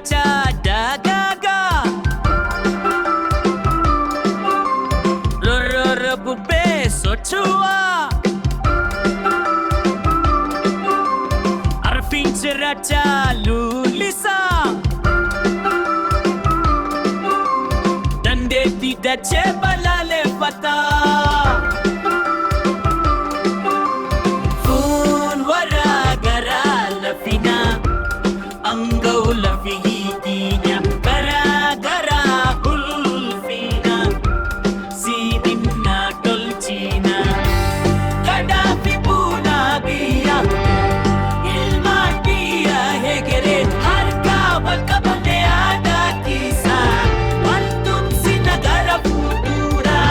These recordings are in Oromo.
siracha dagaga rororo bube sochua arfin siracha lulisa dande tida chebalale fata Angola fihidinya gara-gara hulfina sidinna dolcina Gaddafi puna biya ilma biya hegere harka balkabane ada kisa waltum sinagara futura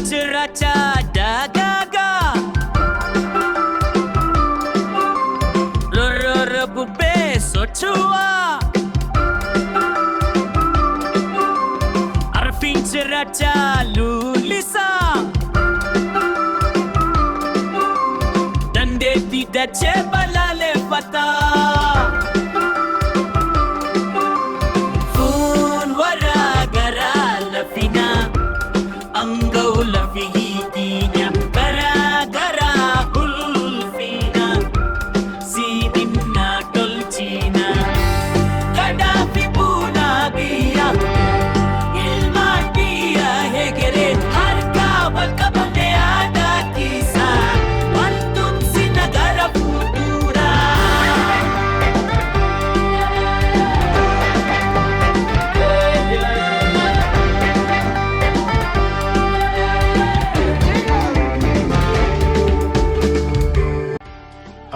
Siracha dagaga rororo bube sochua arfin siracha lulisa dande tida chebalale fata fun wara gara lafina Angola fihidinya gara-gara hulfina sidinna dolcina Gaddafi puna biya ilma biya hegere harka balkabane ada kisa waltum sinagara futura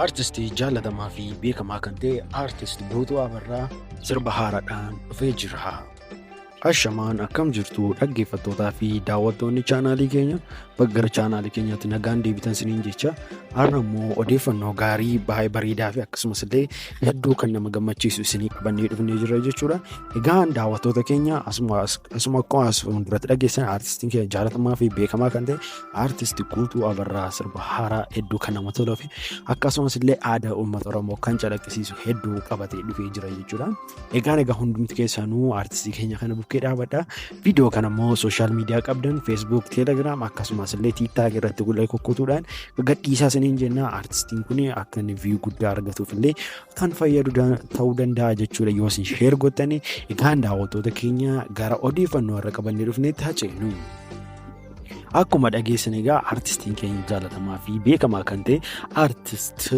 Artistii jaalatamaa fi beekamaa kan ta'e artist Gutu Abarraa sirba haaraadhaan dhufee jira. Ashamaan akkam jirtu dhaggeeffattootaa fi daawwattoonni chaanaalii keenya baggara chaanaalii keenyaatti nagaan deebitan siniin jecha har'a immoo odeeffannoo gaarii baay'ee bareedaa fi akkasumas illee hedduu kan nama gammachiisu isinii qabannee dhufnee jirra jechuudha. Egaan daawwattoota keenya asuma akkuma duratti dhageessan artistiin keenya jaalatamaa fi beekamaa kan ta'e artist Gutu Abarraa sirba haaraa hedduu kan nama toluu fi akkasumas illee aadaa uummata Oromoo kan calaqqisiisu hedduu qabatee dhufee jira jechuudha. Egaan hundumti keessanuu artistii keenya kana bukkee dhaabadha. Viidiyoo kana immoo sooshaal miidiyaa qabdan Facebook, Telegram akkasumas illee TikTok irratti gullee kokkotuudhaan gadhiisaa siniin jenna. Artistiin kun akka inni view guddaa argatuuf illee kan fayyadu ta'uu danda'a jechuudha yoo isin share gootanii. Egaan daawwattoota keenya gara odeeffannoo irra qabannee dhufnee taaceenu. Akkuma dhageessan egaa artistiin keenya jaalatamaa fi beekamaa kan ta'e artist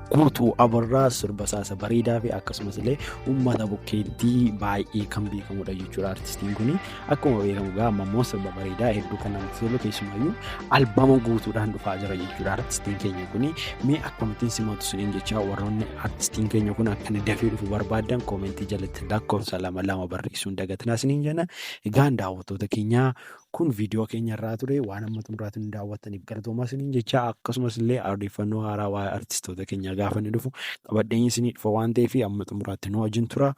Gutu Abarraa sirba isaa bareedaa fi akkasumas illee uummata bukkeetti baay'ee kan beekamudha jechuudha. Artistiin kun akkuma beekamu gaa ammoo sirba bareedaa hedduu kan namatti tolu keessumayyuu albama guutuudhaan dhufaa jira jechuudha. Artistiin keenya kun mee akkamittiin simatu siniin jecha warroonni artistiin keenya kun akka inni dafee dhufu barbaadan koomentii jalatti lakkoofsa 2 barreessuun dagatinaa siniin jenna. Egaan daawwattoota keenya kun viidiyoo keenya irraa ture waan amma xumuraatiin daawwattaniif galatoomaa siniin jecha akkasumas illee odeeffannoo haaraa waa'ee artistoota keenya gaafa inni dhufu qabadheenyi isinii dhufa waan ta'eef amma xumuraatti nu wajjin tura.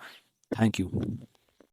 Thank you.